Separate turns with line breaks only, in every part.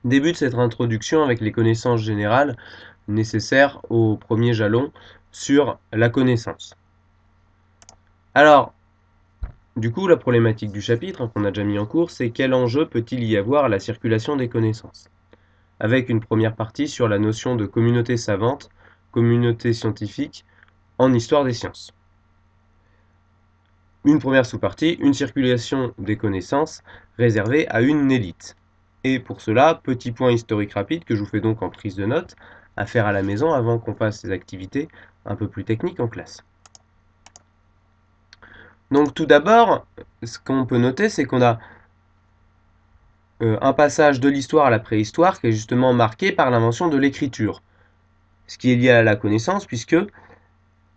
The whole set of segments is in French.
débute cette introduction avec les connaissances générales nécessaires au premier jalon sur la connaissance. Alors, du coup, la problématique du chapitre qu'on a déjà mis en cours, c'est quel enjeu peut-il y avoir à la circulation des connaissances, avec une première partie sur la notion de communauté savante, communauté scientifique, en histoire des sciences. Une première sous-partie, une circulation des connaissances réservée à une élite. Et pour cela, petit point historique rapide que je vous fais donc en prise de notes, à faire à la maison avant qu'on fasse ces activités un peu plus techniques en classe. Donc tout d'abord, ce qu'on peut noter, c'est qu'on a un passage de l'histoire à la préhistoire qui est justement marqué par l'invention de l'écriture, ce qui est lié à la connaissance, puisque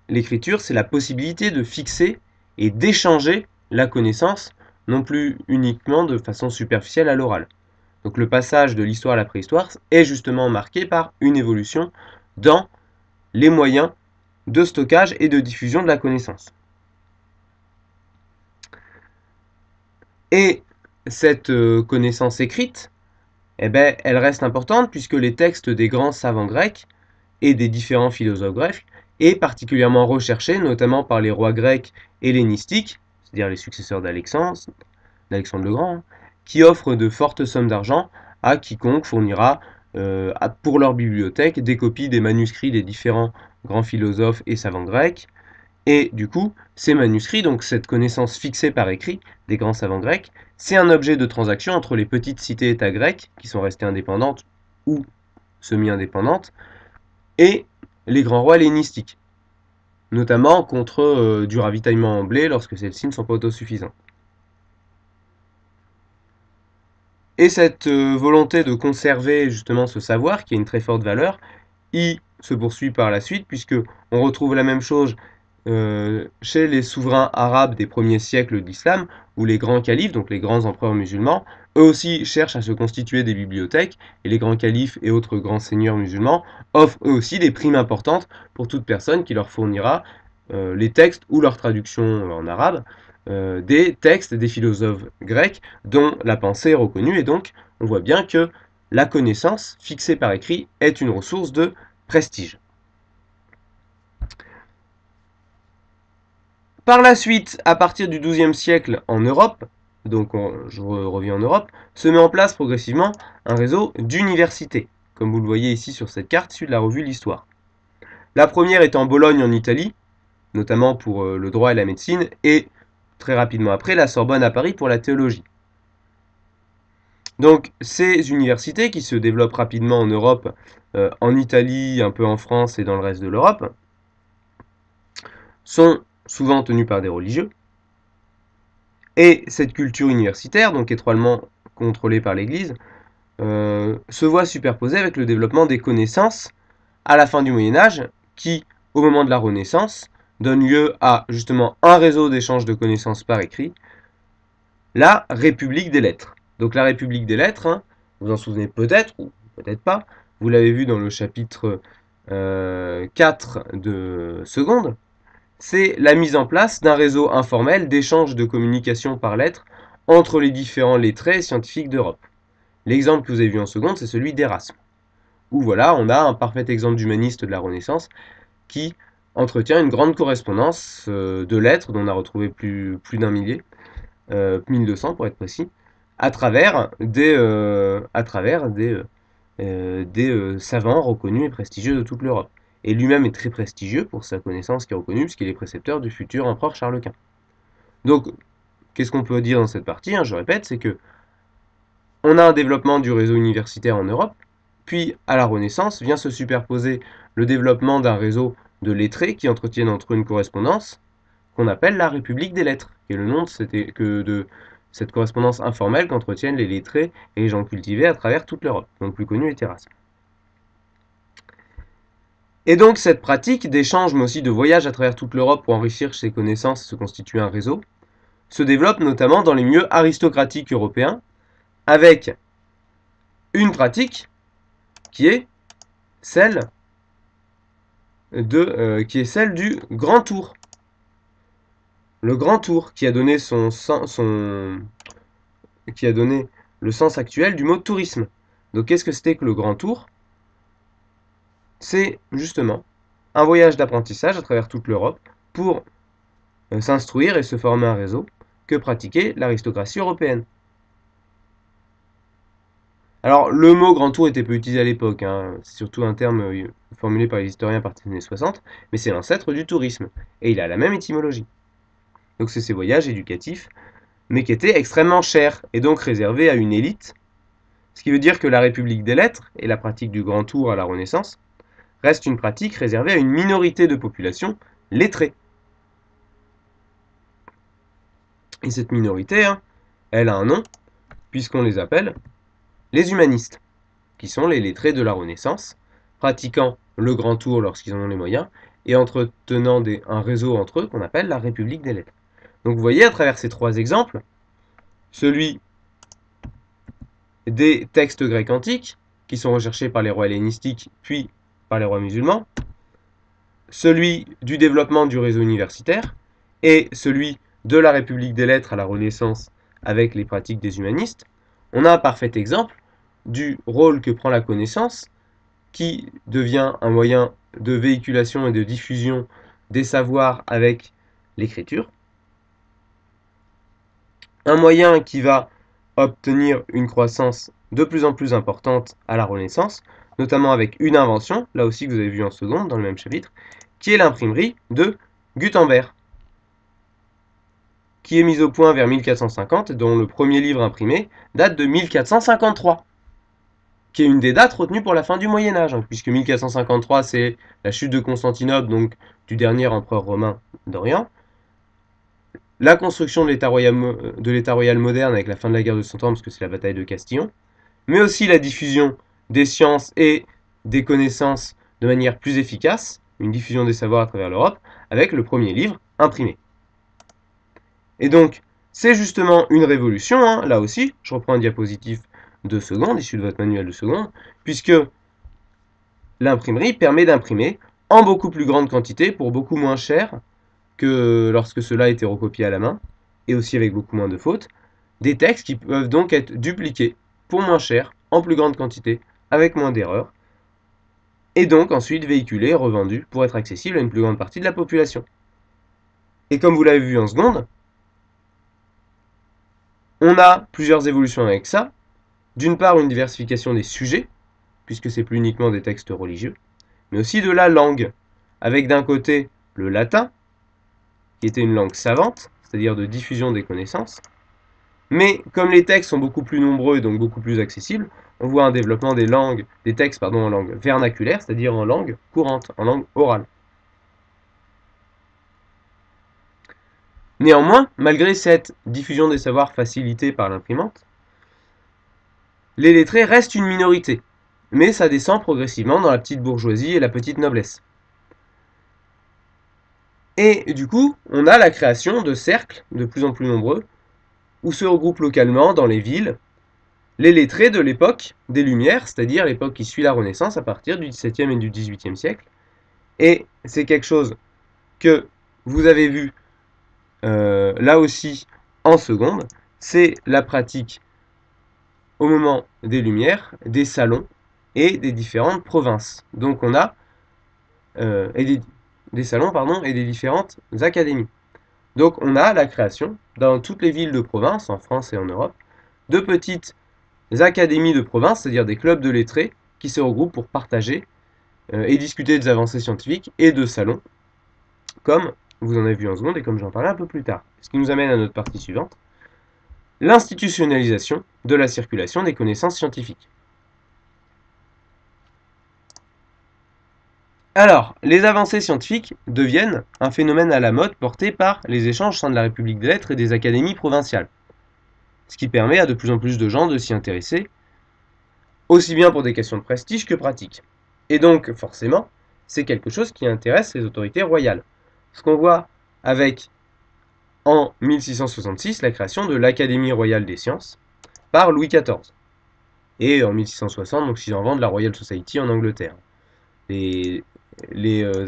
l'écriture, c'est la possibilité de fixer et d'échanger la connaissance, non plus uniquement de façon superficielle à l'oral. Donc le passage de l'histoire à la préhistoire est justement marqué par une évolution dans les moyens de stockage et de diffusion de la connaissance. Et cette connaissance écrite, eh ben, elle reste importante puisque les textes des grands savants grecs et des différents philosophes grecs est particulièrement recherché, notamment par les rois grecs hellénistiques, c'est-à-dire les successeurs d'Alexandre le Grand, qui offrent de fortes sommes d'argent à quiconque fournira pour leur bibliothèque des copies des manuscrits des différents grands philosophes et savants grecs. Et du coup, ces manuscrits, donc cette connaissance fixée par écrit des grands savants grecs, c'est un objet de transaction entre les petites cités-États grecques, qui sont restées indépendantes ou semi-indépendantes, et les grands rois hellénistiques, notamment contre du ravitaillement en blé lorsque celles-ci ne sont pas autosuffisantes. Et cette volonté de conserver justement ce savoir, qui a une très forte valeur, il se poursuit par la suite, puisque on retrouve la même chose chez les souverains arabes des premiers siècles d'islam, où les grands califes, donc les grands empereurs musulmans, eux aussi cherchent à se constituer des bibliothèques, et les grands califes et autres grands seigneurs musulmans offrent eux aussi des primes importantes pour toute personne qui leur fournira les textes ou leur traduction en arabe, des textes des philosophes grecs dont la pensée est reconnue, et donc on voit bien que la connaissance fixée par écrit est une ressource de prestige. Par la suite, à partir du XIIe siècle en Europe, donc je reviens en Europe, se met en place progressivement un réseau d'universités, comme vous le voyez ici sur cette carte issue de la revue L'Histoire. La première est en Bologne en Italie, notamment pour le droit et la médecine, et très rapidement après la Sorbonne à Paris pour la théologie. Donc ces universités qui se développent rapidement en Europe, en Italie, un peu en France et dans le reste de l'Europe, sont souvent tenues par des religieux. Et cette culture universitaire, donc étroitement contrôlée par l'Église, se voit superposée avec le développement des connaissances à la fin du Moyen-Âge, qui, au moment de la Renaissance, donne lieu à justement un réseau d'échange de connaissances par écrit, la République des lettres. Donc la République des lettres, hein, vous en souvenez peut-être, ou peut-être pas, vous l'avez vu dans le chapitre 4 de seconde, c'est la mise en place d'un réseau informel d'échange de communication par lettres entre les différents lettrés scientifiques d'Europe. L'exemple que vous avez vu en seconde, c'est celui d'Erasme, où voilà, on a un parfait exemple d'humaniste de la Renaissance qui entretient une grande correspondance de lettres, dont on a retrouvé plus d'un millier, 1200 pour être précis, à travers des savants reconnus et prestigieux de toute l'Europe. Et lui-même est très prestigieux pour sa connaissance qui est reconnue, puisqu'il est précepteur du futur empereur Charles Quint. Donc, qu'est-ce qu'on peut dire dans cette partie, je répète, c'est que on a un développement du réseau universitaire en Europe, puis à la Renaissance vient se superposer le développement d'un réseau de lettrés qui entretiennent entre eux une correspondance qu'on appelle la République des lettres, qui est le nom de cette correspondance informelle qu'entretiennent les lettrés et les gens cultivés à travers toute l'Europe, dont le plus connu est Erasme. Et donc cette pratique d'échange, mais aussi de voyage à travers toute l'Europe pour enrichir ses connaissances et se constituer un réseau, se développe notamment dans les milieux aristocratiques européens, avec une pratique qui est celle du Grand Tour. Le Grand Tour qui a donné qui a donné le sens actuel du mot tourisme. Donc qu'est-ce que c'était que le Grand Tour? C'est justement un voyage d'apprentissage à travers toute l'Europe pour s'instruire et se former un réseau que pratiquait l'aristocratie européenne. Alors, le mot grand tour était peu utilisé à l'époque, hein. C'est surtout un terme formulé par les historiens à partir des années 60, mais c'est l'ancêtre du tourisme, et il a la même étymologie. Donc c'est ces voyages éducatifs, mais qui étaient extrêmement chers, et donc réservés à une élite, ce qui veut dire que la République des lettres, et la pratique du grand tour à la Renaissance, reste une pratique réservée à une minorité de population lettrée. Et cette minorité, hein, elle a un nom, puisqu'on les appelle les humanistes, qui sont les lettrés de la Renaissance, pratiquant le grand tour lorsqu'ils en ont les moyens, et entretenant un réseau entre eux qu'on appelle la République des lettres. Donc vous voyez à travers ces trois exemples, celui des textes grecs antiques, qui sont recherchés par les rois hellénistiques, puis par les rois musulmans, celui du développement du réseau universitaire, et celui de la République des lettres à la Renaissance avec les pratiques des humanistes, on a un parfait exemple du rôle que prend la connaissance, qui devient un moyen de véhiculation et de diffusion des savoirs avec l'écriture, un moyen qui va obtenir une croissance de plus en plus importante à la Renaissance, notamment avec une invention, là aussi que vous avez vu en seconde dans le même chapitre, qui est l'imprimerie de Gutenberg, qui est mise au point vers 1450, dont le premier livre imprimé date de 1453, qui est une des dates retenues pour la fin du Moyen-Âge, hein, puisque 1453 c'est la chute de Constantinople, donc du dernier empereur romain d'Orient, la construction de l'État royal moderne avec la fin de la guerre de Cent Ans, parce que c'est la bataille de Castillon, mais aussi la diffusion des sciences et des connaissances de manière plus efficace, une diffusion des savoirs à travers l'Europe, avec le premier livre imprimé. Et donc, c'est justement une révolution, hein, là aussi, je reprends un diapositive de seconde, issu de votre manuel de seconde, puisque l'imprimerie permet d'imprimer en beaucoup plus grande quantité, pour beaucoup moins cher que lorsque cela était recopié à la main, et aussi avec beaucoup moins de fautes, des textes qui peuvent donc être dupliqués pour moins cher, en plus grande quantité, avec moins d'erreurs, et donc ensuite véhiculés et revendus pour être accessibles à une plus grande partie de la population. Et comme vous l'avez vu en seconde, on a plusieurs évolutions avec ça. D'une part, une diversification des sujets, puisque c'est plus uniquement des textes religieux, mais aussi de la langue, avec d'un côté le latin, qui était une langue savante, c'est-à-dire de diffusion des connaissances, mais comme les textes sont beaucoup plus nombreux et donc beaucoup plus accessibles, on voit un développement des textes en langue vernaculaire, c'est-à-dire en langue courante, en langue orale. Néanmoins, malgré cette diffusion des savoirs facilitée par l'imprimante, les lettrés restent une minorité, mais ça descend progressivement dans la petite bourgeoisie et la petite noblesse. Et du coup, on a la création de cercles de plus en plus nombreux, où se regroupent localement dans les villes les lettrés de l'époque des Lumières, c'est-à-dire l'époque qui suit la Renaissance à partir du XVIIe et du XVIIIe siècle. Et c'est quelque chose que vous avez vu là aussi en seconde, c'est la pratique au moment des Lumières, des salons et des différentes provinces. Donc on a des salons et des différentes académies. Donc on a la création dans toutes les villes de province, en France et en Europe, de petites académies de province, c'est-à-dire des clubs de lettrés qui se regroupent pour partager et discuter des avancées scientifiques et de salons, comme vous en avez vu en seconde et comme j'en parlais un peu plus tard. Ce qui nous amène à notre partie suivante, l'institutionnalisation de la circulation des connaissances scientifiques. Alors, les avancées scientifiques deviennent un phénomène à la mode porté par les échanges au sein de la République des lettres et des académies provinciales, ce qui permet à de plus en plus de gens de s'y intéresser, aussi bien pour des questions de prestige que pratiques. Et donc, forcément, c'est quelque chose qui intéresse les autorités royales. Ce qu'on voit avec, en 1666, la création de l'Académie royale des sciences par Louis XIV. Et en 1660, donc 6 ans avant, de la Royal Society en Angleterre. Les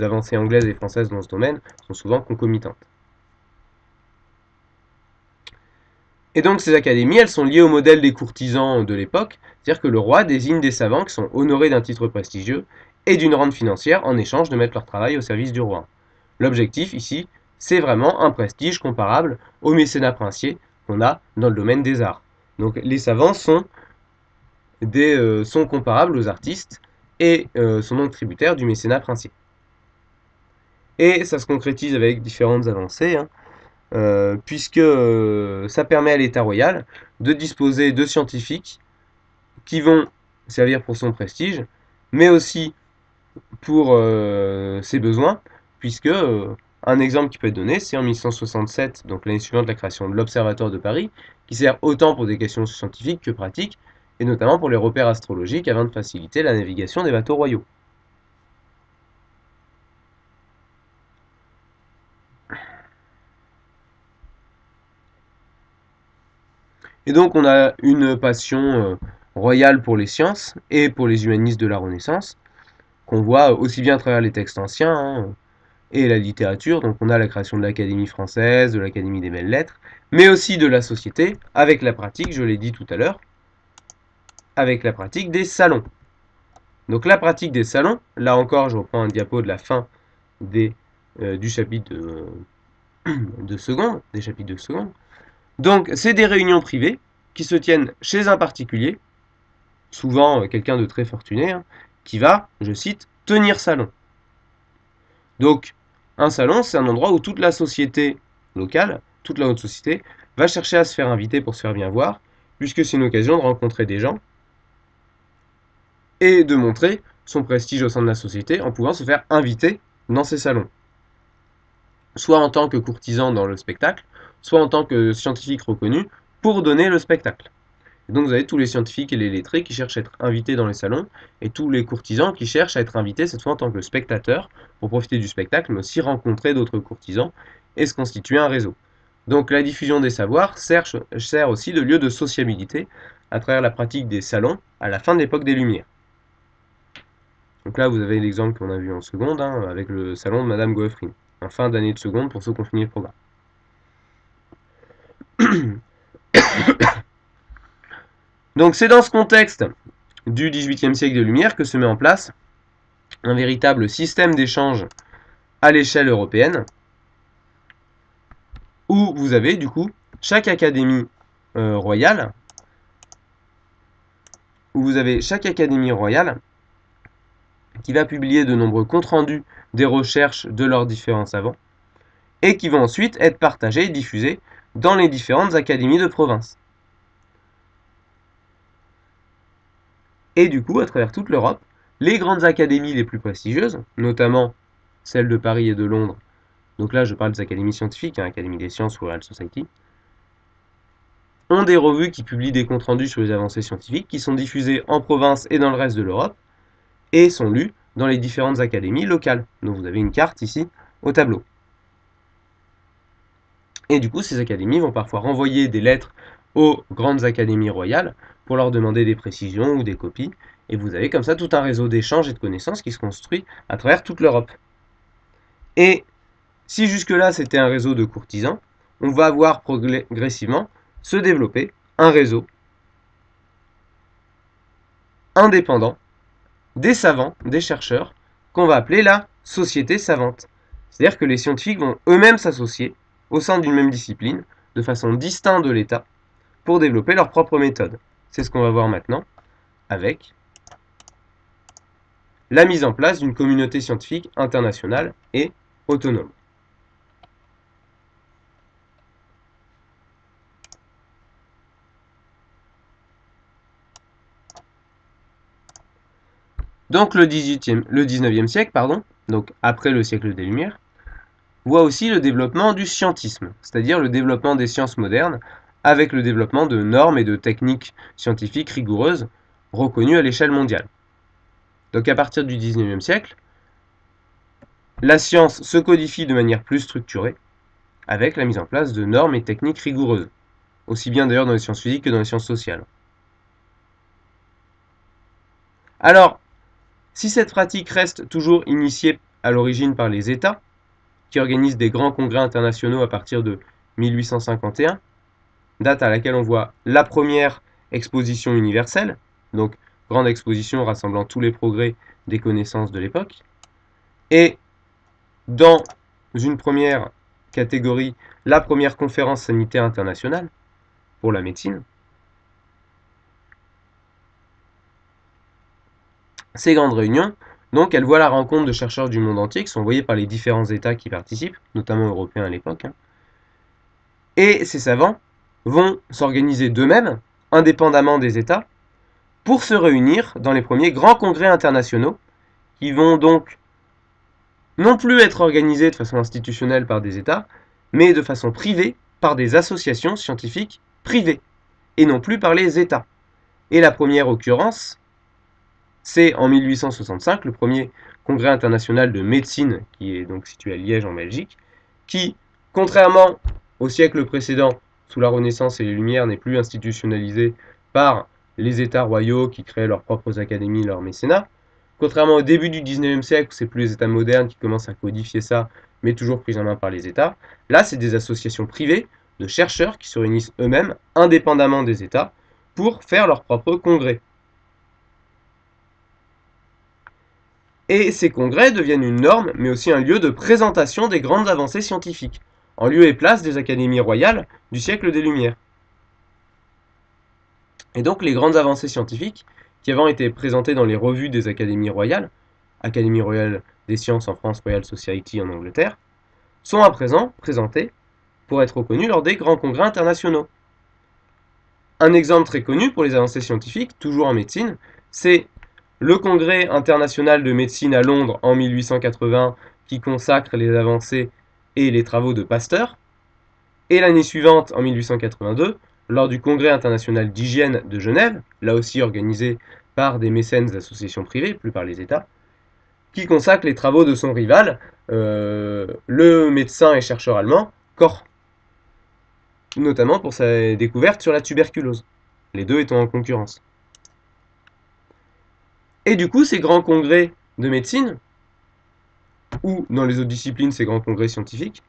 avancées anglaises et françaises dans ce domaine sont souvent concomitantes. Et donc ces académies, elles sont liées au modèle des courtisans de l'époque, c'est-à-dire que le roi désigne des savants qui sont honorés d'un titre prestigieux et d'une rente financière en échange de mettre leur travail au service du roi. L'objectif ici, c'est vraiment un prestige comparable au mécénat princier qu'on a dans le domaine des arts. Donc les savants sont comparables aux artistes et sont donc tributaires du mécénat princier. Et ça se concrétise avec différentes avancées, puisque ça permet à l'État royal de disposer de scientifiques qui vont servir pour son prestige, mais aussi pour ses besoins, puisque un exemple qui peut être donné, c'est en 1167, donc l'année suivante, la création de l'Observatoire de Paris, qui sert autant pour des questions scientifiques que pratiques, et notamment pour les repères astrologiques afin de faciliter la navigation des bateaux royaux. Et donc on a une passion royale pour les sciences et pour les humanistes de la Renaissance, qu'on voit aussi bien à travers les textes anciens et la littérature. Donc on a la création de l'Académie française, de l'Académie des belles-lettres, mais aussi de la société, avec la pratique, je l'ai dit tout à l'heure, avec la pratique des salons. Donc la pratique des salons, là encore je reprends un diapo de la fin du chapitre de seconde, des chapitres de seconde. Donc c'est des réunions privées qui se tiennent chez un particulier, souvent quelqu'un de très fortuné, qui va, je cite, tenir salon. Donc un salon, c'est un endroit où toute la société locale, toute la haute société, va chercher à se faire inviter pour se faire bien voir, puisque c'est une occasion de rencontrer des gens et de montrer son prestige au sein de la société en pouvant se faire inviter dans ces salons. Soit en tant que courtisan dans le spectacle, soit en tant que scientifique reconnu pour donner le spectacle. Et donc vous avez tous les scientifiques et les lettrés qui cherchent à être invités dans les salons, et tous les courtisans qui cherchent à être invités cette fois en tant que spectateurs, pour profiter du spectacle, mais aussi rencontrer d'autres courtisans, et se constituer un réseau. Donc la diffusion des savoirs sert aussi de lieu de sociabilité, à travers la pratique des salons, à la fin de l'époque des Lumières. Donc là vous avez l'exemple qu'on a vu en seconde, avec le salon de Madame Goeffrin, en fin d'année de seconde pour ceux qui ont fini le programme. Donc c'est dans ce contexte du XVIIIe siècle des Lumières que se met en place un véritable système d'échange à l'échelle européenne, où vous avez du coup chaque académie royale, qui va publier de nombreux comptes rendus des recherches de leurs différents savants, et qui vont ensuite être partagés et diffusés dans les différentes académies de province. Et du coup, à travers toute l'Europe, les grandes académies les plus prestigieuses, notamment celles de Paris et de Londres, donc là je parle des académies scientifiques, Académie des sciences ou Royal Society, ont des revues qui publient des comptes rendus sur les avancées scientifiques qui sont diffusés en province et dans le reste de l'Europe, et sont lus dans les différentes académies locales. Donc vous avez une carte ici au tableau. Et du coup, ces académies vont parfois renvoyer des lettres aux grandes académies royales pour leur demander des précisions ou des copies. Et vous avez comme ça tout un réseau d'échanges et de connaissances qui se construit à travers toute l'Europe. Et si jusque-là c'était un réseau de courtisans, on va voir progressivement se développer un réseau indépendant des savants, des chercheurs, qu'on va appeler la société savante. C'est-à-dire que les scientifiques vont eux-mêmes s'associer au sein d'une même discipline, de façon distincte de l'État, pour développer leur propre méthode. C'est ce qu'on va voir maintenant avec la mise en place d'une communauté scientifique internationale et autonome. Donc le 19e siècle, donc après le siècle des Lumières, voit aussi le développement du scientisme, c'est-à-dire le développement des sciences modernes, avec le développement de normes et de techniques scientifiques rigoureuses reconnues à l'échelle mondiale. Donc à partir du 19e siècle, la science se codifie de manière plus structurée, avec la mise en place de normes et techniques rigoureuses, aussi bien d'ailleurs dans les sciences physiques que dans les sciences sociales. Alors, si cette pratique reste toujours initiée à l'origine par les États, qui organisent des grands congrès internationaux à partir de 1851, date à laquelle on voit la première exposition universelle, donc grande exposition rassemblant tous les progrès des connaissances de l'époque. Et dans une première catégorie, la première conférence sanitaire internationale pour la médecine. Ces grandes réunions, donc, elles voient la rencontre de chercheurs du monde entier qui sont envoyés par les différents États qui participent, notamment européens à l'époque. Et ces savants vont s'organiser d'eux-mêmes, indépendamment des États, pour se réunir dans les premiers grands congrès internationaux, qui vont donc non plus être organisés de façon institutionnelle par des États, mais de façon privée par des associations scientifiques privées, et non plus par les États. Et la première occurrence, c'est en 1865, le premier congrès international de médecine, qui est donc situé à Liège en Belgique, qui, contrairement au siècle précédent, sous la Renaissance et les Lumières, n'est plus institutionnalisé par les États royaux qui créent leurs propres académies, leurs mécénats. Contrairement au début du 19e siècle, c'est plus les États modernes qui commencent à codifier ça, mais toujours pris en main par les États. Là, c'est des associations privées de chercheurs qui se réunissent eux-mêmes, indépendamment des États, pour faire leur propre congrès. Et ces congrès deviennent une norme, mais aussi un lieu de présentation des grandes avancées scientifiques, en lieu et place des académies royales du siècle des Lumières. Et donc les grandes avancées scientifiques, qui avant étaient présentées dans les revues des académies royales, Académie royale des sciences en France, Royal Society en Angleterre, sont à présent présentées pour être reconnues lors des grands congrès internationaux. Un exemple très connu pour les avancées scientifiques, toujours en médecine, c'est le Congrès international de médecine à Londres en 1880 qui consacre les avancées et les travaux de Pasteur. Et l'année suivante, en 1882, lors du Congrès international d'hygiène de Genève, là aussi organisé par des mécènes d'associations privées, plus par les États, qui consacre les travaux de son rival, le médecin et chercheur allemand Koch, notamment pour sa découverte sur la tuberculose, les deux étant en concurrence. Et du coup, ces grands congrès de médecine, ou dans les autres disciplines, ces grands congrès scientifiques,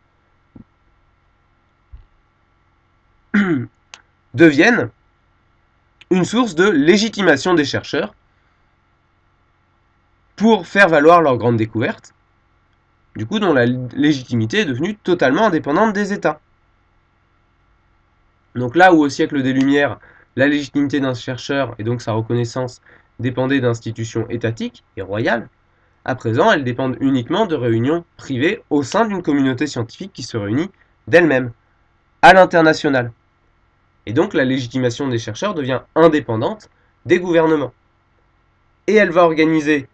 deviennent une source de légitimation des chercheurs pour faire valoir leurs grandes découvertes, du coup dont la légitimité est devenue totalement indépendante des États. Donc là où au siècle des Lumières, la légitimité d'un chercheur et donc sa reconnaissance dépendait d'institutions étatiques et royales, à présent elles dépendent uniquement de réunions privées au sein d'une communauté scientifique qui se réunit d'elle-même, à l'international. Et donc la légitimation des chercheurs devient indépendante des gouvernements. Et elle va organiser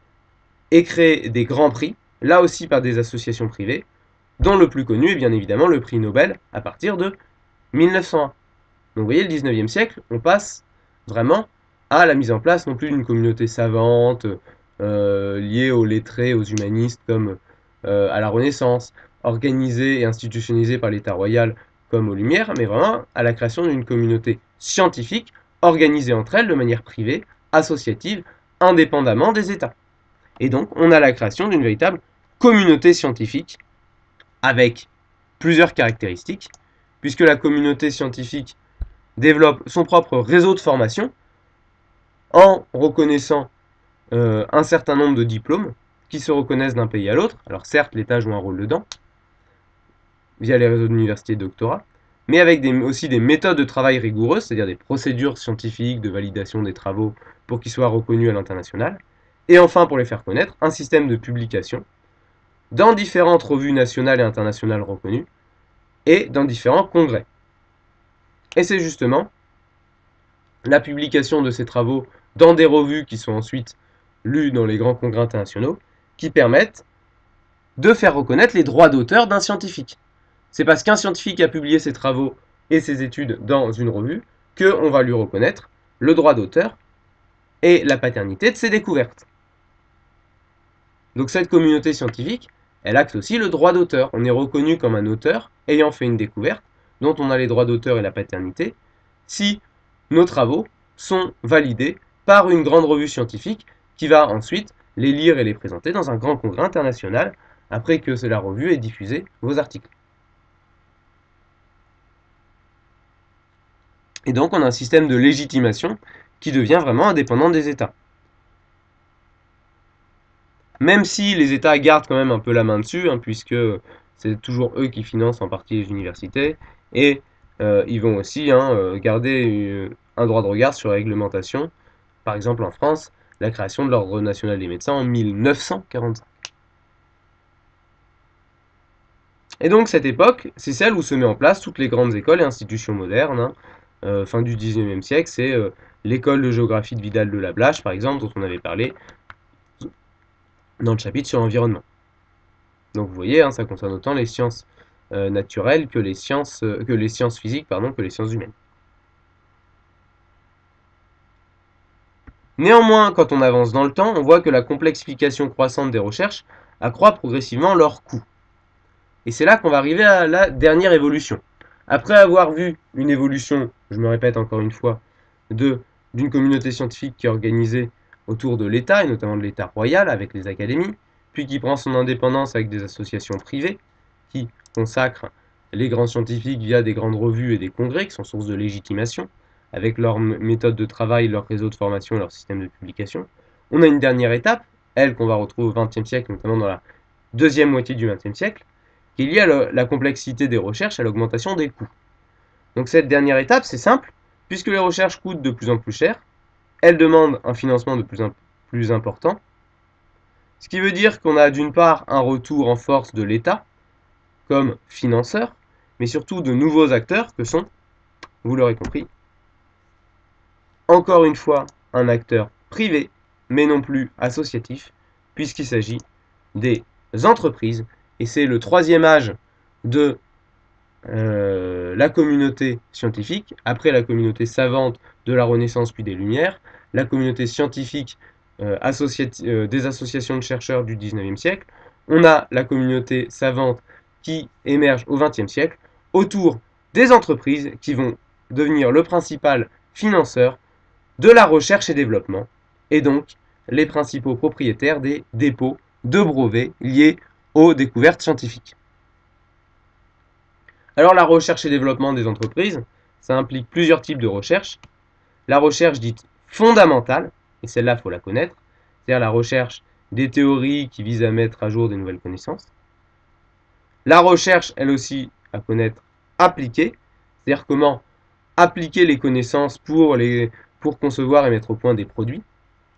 et créer des grands prix, là aussi par des associations privées, dont le plus connu est bien évidemment le prix Nobel à partir de 1901. Donc vous voyez, le 19e siècle, on passe vraiment à la mise en place non plus d'une communauté savante, liée aux lettrés, aux humanistes comme à la Renaissance, organisée et institutionnalisée par l'État royal comme aux Lumières, mais vraiment à la création d'une communauté scientifique organisée entre elles de manière privée, associative, indépendamment des États. Et donc on a la création d'une véritable communauté scientifique avec plusieurs caractéristiques, puisque la communauté scientifique développe son propre réseau de formation en reconnaissant un certain nombre de diplômes qui se reconnaissent d'un pays à l'autre. Alors certes, l'État joue un rôle dedans, via les réseaux d'universités et de doctorat, mais avec aussi des méthodes de travail rigoureuses, c'est-à-dire des procédures scientifiques de validation des travaux pour qu'ils soient reconnus à l'international. Et enfin, pour les faire connaître, un système de publication dans différentes revues nationales et internationales reconnues et dans différents congrès. Et c'est justement la publication de ces travaux dans des revues qui sont ensuite lues dans les grands congrès internationaux qui permettent de faire reconnaître les droits d'auteur d'un scientifique. C'est parce qu'un scientifique a publié ses travaux et ses études dans une revue qu'on va lui reconnaître le droit d'auteur et la paternité de ses découvertes. Donc cette communauté scientifique, elle acte aussi le droit d'auteur. On est reconnu comme un auteur ayant fait une découverte, dont on a les droits d'auteur et la paternité, si nos travaux sont validés par une grande revue scientifique qui va ensuite les lire et les présenter dans un grand congrès international après que la revue ait diffusé vos articles. Et donc on a un système de légitimation qui devient vraiment indépendant des États. Même si les États gardent quand même un peu la main dessus, hein, puisque c'est toujours eux qui financent en partie les universités, et ils vont aussi garder un droit de regard sur la réglementation. Par exemple en France, la création de l'Ordre national des médecins en 1945. Et donc cette époque, c'est celle où se met en place toutes les grandes écoles et institutions modernes, fin du XIXe siècle, c'est l'école de géographie de Vidal de la Blache, par exemple, dont on avait parlé dans le chapitre sur l'environnement. Donc vous voyez, ça concerne autant les sciences naturelles que les sciences physiques, que les sciences humaines. Néanmoins, quand on avance dans le temps, on voit que la complexification croissante des recherches accroît progressivement leur coût. Et c'est là qu'on va arriver à la dernière évolution. Après avoir vu une évolution, je me répète encore une fois, d'une communauté scientifique qui est organisée autour de l'État, et notamment de l'État royal avec les académies, puis qui prend son indépendance avec des associations privées, qui consacrent les grands scientifiques via des grandes revues et des congrès, qui sont source de légitimation, avec leur méthode de travail, leur réseau de formation, leur système de publication. On a une dernière étape, elle qu'on va retrouver au XXe siècle, notamment dans la deuxième moitié du XXe siècle, qui est liée à la complexité des recherches, à l'augmentation des coûts. Donc cette dernière étape, c'est simple, puisque les recherches coûtent de plus en plus cher, elles demandent un financement de plus important, ce qui veut dire qu'on a d'une part un retour en force de l'État, comme financeur, mais surtout de nouveaux acteurs que sont, vous l'aurez compris, encore une fois un acteur privé, mais non plus associatif, puisqu'il s'agit des entreprises, et c'est le troisième âge de la communauté scientifique, après la communauté savante de la Renaissance puis des Lumières, la communauté scientifique des associations de chercheurs du XIXe siècle, on a la communauté savante qui émerge au XXe siècle autour des entreprises qui vont devenir le principal financeur de la recherche et développement, et donc les principaux propriétaires des dépôts de brevets liés aux découvertes scientifiques. Alors la recherche et développement des entreprises, ça implique plusieurs types de recherche. La recherche dite fondamentale, et celle-là, il faut la connaître, c'est-à-dire la recherche des théories qui visent à mettre à jour des nouvelles connaissances. La recherche, elle aussi, à connaître appliquée, c'est-à-dire comment appliquer les connaissances pour concevoir et mettre au point des produits,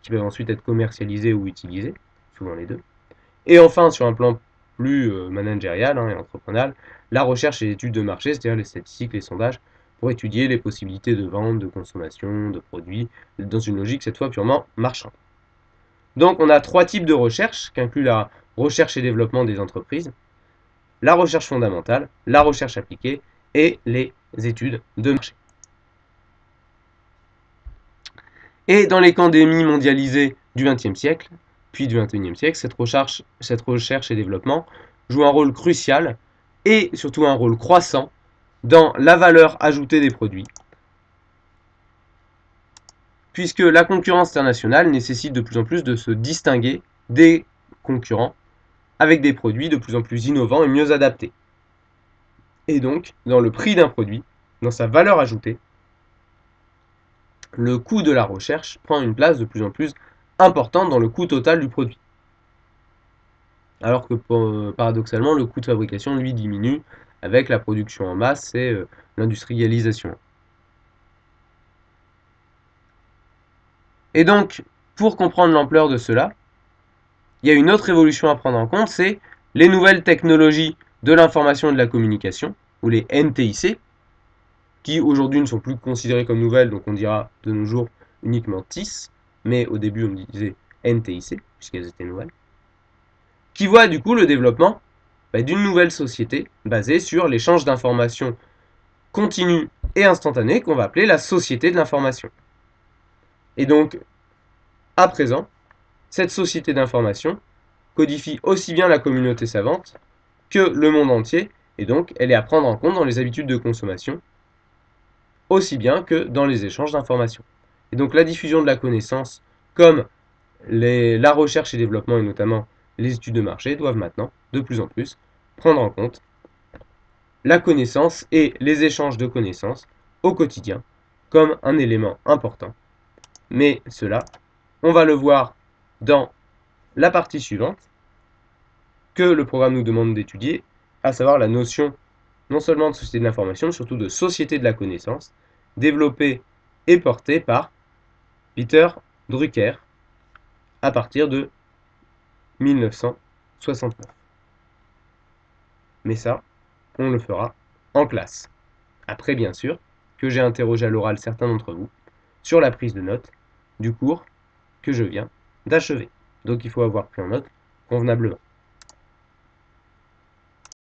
qui peuvent ensuite être commercialisés ou utilisés, souvent les deux. Et enfin, sur un plan plus managérial et entrepreneurial, la recherche et l'étude de marché, c'est-à-dire les statistiques, les sondages, pour étudier les possibilités de vente, de consommation, de produits, dans une logique cette fois purement marchande. Donc on a trois types de recherche, qu'inclut la recherche et développement des entreprises, la recherche fondamentale, la recherche appliquée et les études de marché. Et dans l'économie mondialisée du XXe siècle, puis du XXIe siècle, cette recherche et développement joue un rôle crucial et surtout un rôle croissant dans la valeur ajoutée des produits, puisque la concurrence internationale nécessite de plus en plus de se distinguer des concurrents avec des produits de plus en plus innovants et mieux adaptés. Et donc, dans le prix d'un produit, dans sa valeur ajoutée, le coût de la recherche prend une place de plus en plus importante dans le coût total du produit. Alors que paradoxalement, le coût de fabrication, lui, diminue avec la production en masse et l'industrialisation. Et donc, pour comprendre l'ampleur de cela, il y a une autre évolution à prendre en compte, c'est les nouvelles technologies de l'information et de la communication, ou les NTIC, qui aujourd'hui ne sont plus considérées comme nouvelles, donc on dira de nos jours uniquement TIC, mais au début on disait NTIC, puisqu'elles étaient nouvelles, qui voit du coup le développement d'une nouvelle société basée sur l'échange d'informations continue et instantané qu'on va appeler la société de l'information. Et donc, à présent, cette société d'information codifie aussi bien la communauté savante que le monde entier, et donc elle est à prendre en compte dans les habitudes de consommation, aussi bien que dans les échanges d'informations. Et donc la diffusion de la connaissance, comme la recherche et développement, et notamment les études de marché, doivent maintenant, de plus en plus, prendre en compte la connaissance et les échanges de connaissances au quotidien, comme un élément important. Mais cela, on va le voir dans la partie suivante que le programme nous demande d'étudier, à savoir la notion non seulement de société de l'information, mais surtout de société de la connaissance, développée et portée par Peter Drucker à partir de 1969. Mais ça, on le fera en classe. Après, bien sûr, que j'ai interrogé à l'oral certains d'entre vous sur la prise de notes du cours que je viens d'achever. Donc il faut avoir pris en note convenablement.